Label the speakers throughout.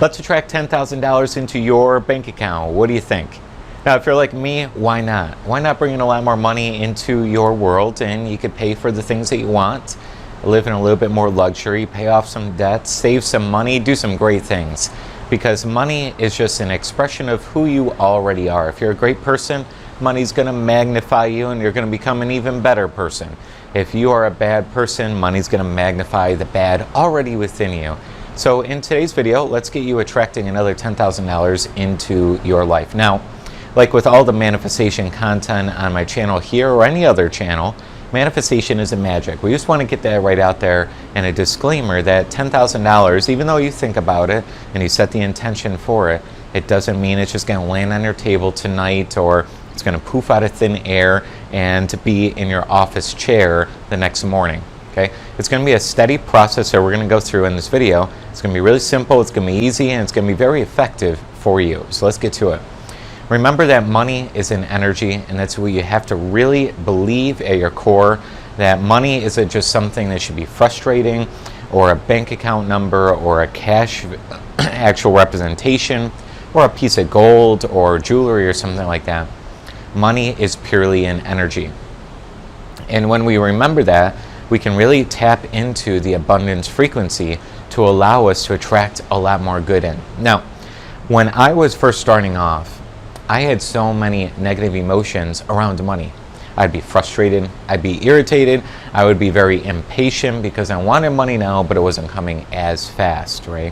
Speaker 1: Let's attract $10,000 into your bank account. What do you think? Now, if you're like me, why not? Why not bring in a lot more money into your world, and you could pay for the things that you want, live in a little bit more luxury, pay off some debts, save some money, do some great things. Because money is just an expression of who you already are. If you're a great person, money's going to magnify you and you're going to become an even better person. If you are a bad person, money's going to magnify the bad already within you. So in today's video, let's get you attracting another $10,000 into your life. Now, like with all the manifestation content on my channel here or any other channel, manifestation isn't magic. We just want to get that right out there, and a disclaimer that $10,000, even though you think about it and you set the intention for it, it doesn't mean it's just going to land on your table tonight, or it's going to poof out of thin air and be in your office chair the next morning. Okay? It's going to be a steady process that we're going to go through in this video. It's going to be really simple, it's going to be easy, and it's going to be very effective for you. So let's get to it. Remember that money is an energy, and that's what you have to really believe at your core, that money isn't just something that should be frustrating, or a bank account number, or a cash actual representation, or a piece of gold or jewelry or something like that. Money is purely an energy. And when we remember that, we can really tap into the abundance frequency to allow us to attract a lot more good in. Now, when I was first starting off, I had so many negative emotions around money. I'd be frustrated, I'd be irritated, I would be very impatient because I wanted money now, but it wasn't coming as fast, right?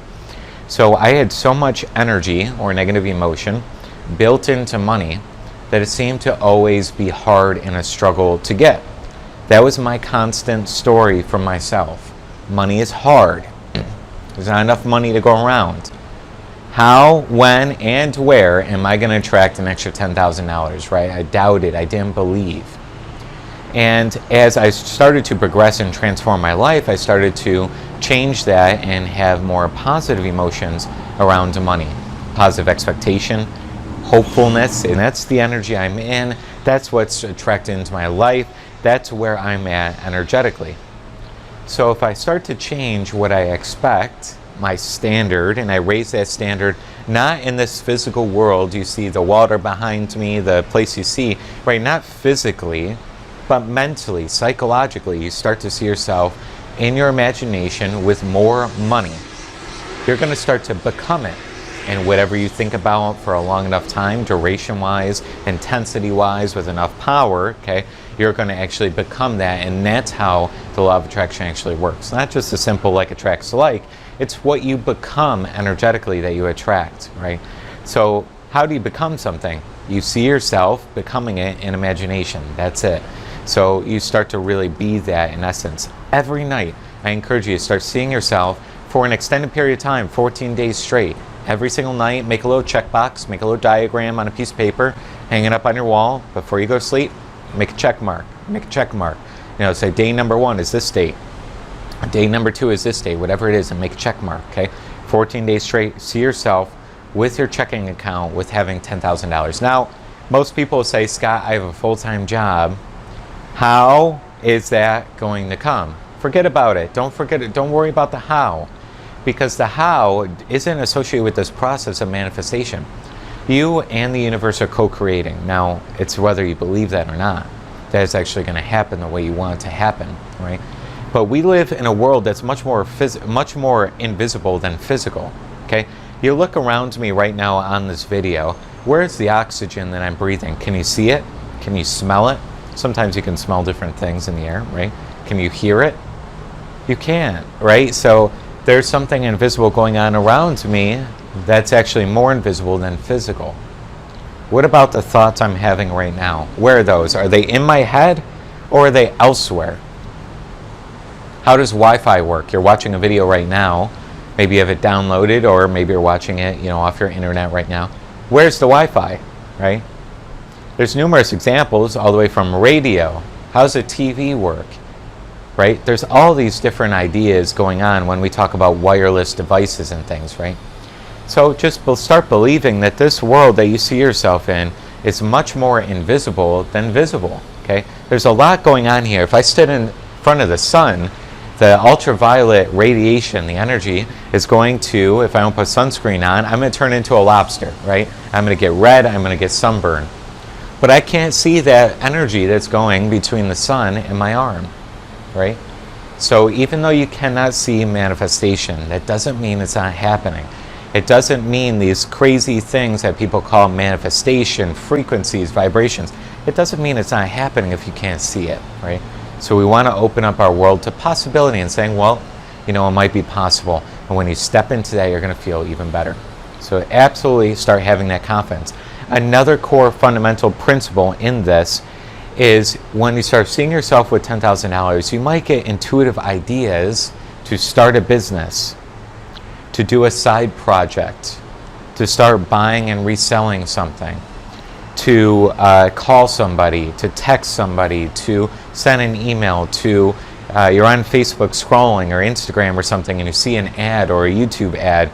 Speaker 1: So I had so much energy or negative emotion built into money that it seemed to always be hard and a struggle to get. That was my constant story for myself. Money is hard. There's not enough money to go around. How, when, and where am I going to attract an extra $10,000, right? I doubted, I didn't believe. And as I started to progress and transform my life, I started to change that and have more positive emotions around money. Positive expectation, hopefulness, and that's the energy I'm in. That's what's attracted into my life. That's where I'm at energetically. So if I start to change what I expect, my standard, and I raise that standard not in this physical world, you see the water behind me, the place you see, right? Not physically, but mentally, psychologically, you start to see yourself in your imagination with more money. You're going to start to become it. And whatever you think about for a long enough time, duration-wise, intensity-wise, with enough power, okay, you're going to actually become that, and that's how the law of attraction actually works. Not just a simple like attracts like, it's what you become energetically that you attract, right? So how do you become something? You see yourself becoming it in imagination. That's it. So you start to really be that in essence. Every night, I encourage you to start seeing yourself for an extended period of time, 14 days straight. Every single night, make a little checkbox, make a little diagram on a piece of paper, hang it up on your wall. Before you go to sleep, make a check mark. Make a check mark. You know, say day number 1 is this date. Day number 2 is this day, whatever it is, and make a check mark, okay? 14 days straight, see yourself with your checking account with having $10,000. Now, most people say, Scott, I have a full-time job. How is that going to come? Forget about it. Don't forget it. Don't worry about the how, because the how isn't associated with this process of manifestation. You and the universe are co-creating. Now, it's whether you believe that or not. That is actually going to happen the way you want it to happen, right? But we live in a world that's much more invisible than physical, okay? You look around me right now on this video. Where's the oxygen that I'm breathing? Can you see it? Can you smell it? Sometimes you can smell different things in the air, right? Can you hear it? You can't, right? So there's something invisible going on around me that's actually more invisible than physical. What about the thoughts I'm having right now? Where are those? Are they in my head or are they elsewhere? How does Wi-Fi work? You're watching a video right now. Maybe you have it downloaded, or maybe you're watching it, off your internet right now. Where's the Wi-Fi, right? There's numerous examples, all the way from radio. How does a TV work, right? There's all these different ideas going on when we talk about wireless devices and things, right? So just start believing that this world that you see yourself in is much more invisible than visible, okay? There's a lot going on here. If I stood in front of the sun The ultraviolet radiation, the energy, is going to, if I don't put sunscreen on, I'm going to turn into a lobster, right? I'm going to get red, I'm going to get sunburn. But I can't see that energy that's going between the sun and my arm, right? So even though you cannot see manifestation, that doesn't mean it's not happening. It doesn't mean these crazy things that people call manifestation, frequencies, vibrations. It doesn't mean it's not happening if you can't see it, right? So we want to open up our world to possibility and saying, well, it might be possible. And when you step into that, you're going to feel even better. So absolutely start having that confidence. Another core fundamental principle in this is when you start seeing yourself with $10,000, you might get intuitive ideas to start a business, to do a side project, to start buying and reselling something, to call somebody, to text somebody, to send an email, to you're on Facebook scrolling or Instagram or something and you see an ad or a YouTube ad,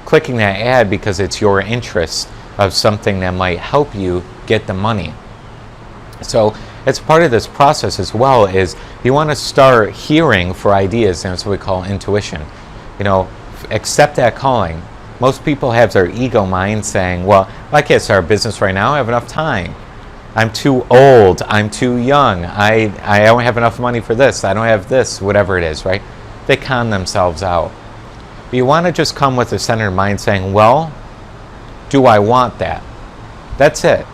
Speaker 1: clicking that ad because it's your interest of something that might help you get the money. So it's part of this process as well is you want to start hearing for ideas, and that's what we call intuition. Accept that calling. Most people have their ego mind saying, well, I can't start a business right now, I have enough time. I'm too old, I'm too young, I don't have enough money for this, I don't have this, whatever it is, right? They con themselves out. But you want to just come with a centered mind saying, well, do I want that? That's it.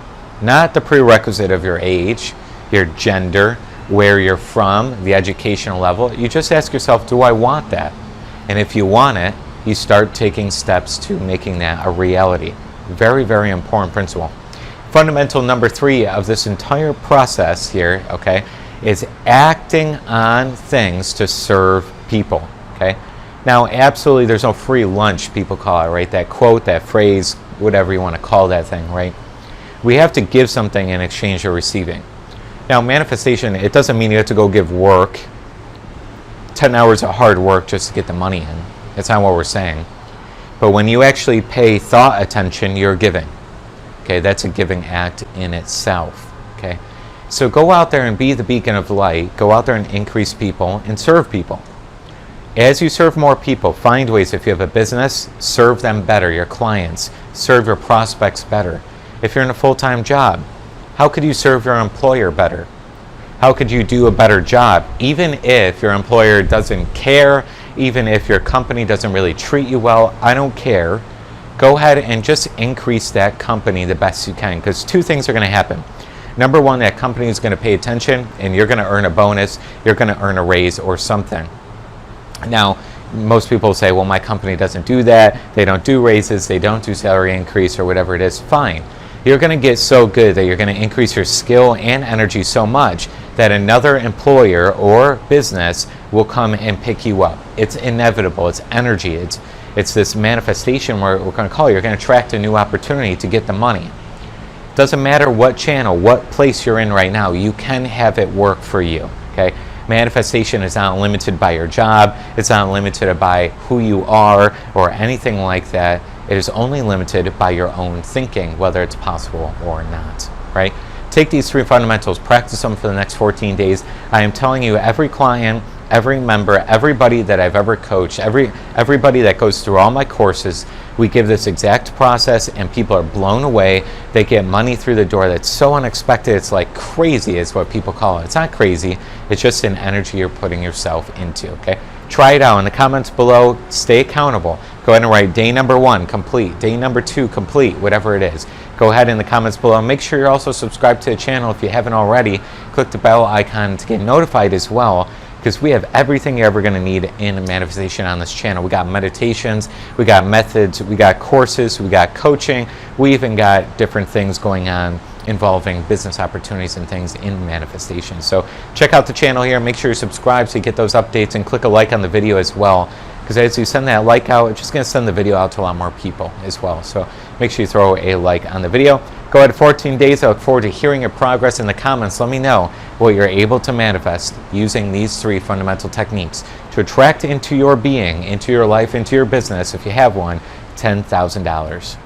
Speaker 1: Not the prerequisite of your age, your gender, where you're from, the educational level. You just ask yourself, do I want that? And if you want it, you start taking steps to making that a reality. Very, very important principle. Fundamental number 3 of this entire process here, okay, is acting on things to serve people, okay? Now, absolutely, there's no free lunch, people call it, right? That quote, that phrase, whatever you want to call that thing, right? We have to give something in exchange for receiving. Now, manifestation, it doesn't mean you have to go give work, 10 hours of hard work just to get the money in. That's not what we're saying. But when you actually pay thought attention, you're giving. Okay, that's a giving act in itself. Okay, so go out there and be the beacon of light. Go out there and increase people and serve people. As you serve more people, find ways, if you have a business, serve them better, your clients, serve your prospects better. If you're in a full-time job, how could you serve your employer better? How could you do a better job? Even if your employer doesn't care, even if your company doesn't really treat you well, I don't care. Go ahead and just increase that company the best you can, because 2 things are going to happen. Number 1, that company is going to pay attention and you're going to earn a bonus, you're going to earn a raise or something. Now, most people say, well, my company doesn't do that, they don't do raises, they don't do salary increase or whatever it is. Fine. You're going to get so good that you're going to increase your skill and energy so much that another employer or business will come and pick you up. It's inevitable. It's energy. It's this manifestation where we're going to call you. You're going to attract a new opportunity to get the money. Doesn't matter what channel, what place you're in right now, you can have it work for you. Okay? Manifestation is not limited by your job. It's not limited by who you are or anything like that. It is only limited by your own thinking, whether it's possible or not, right? Take these 3 fundamentals, practice them for the next 14 days. I am telling you, every client, every member, everybody that I've ever coached, everybody that goes through all my courses, we give this exact process and people are blown away. They get money through the door that's so unexpected. It's like crazy is what people call it. It's not crazy. It's just an energy you're putting yourself into, okay? Try it out in the comments below. Stay accountable. Go ahead and write day number 1 complete, day number 2 complete, whatever it is. Go ahead in the comments below. Make sure you're also subscribed to the channel if you haven't already. Click the bell icon to get notified as well, because we have everything you're ever going to need in manifestation on this channel. We got meditations, we got methods, we got courses, we got coaching, we even got different things going on involving business opportunities and things in manifestation. So check out the channel here. Make sure you're subscribed so you get those updates, and click a like on the video as well, because as you send that like out, it's just going to send the video out to a lot more people as well. So make sure you throw a like on the video. Go ahead, 14 days. I look forward to hearing your progress in the comments. Let me know what you're able to manifest using these 3 fundamental techniques to attract into your being, into your life, into your business, if you have one, $10,000.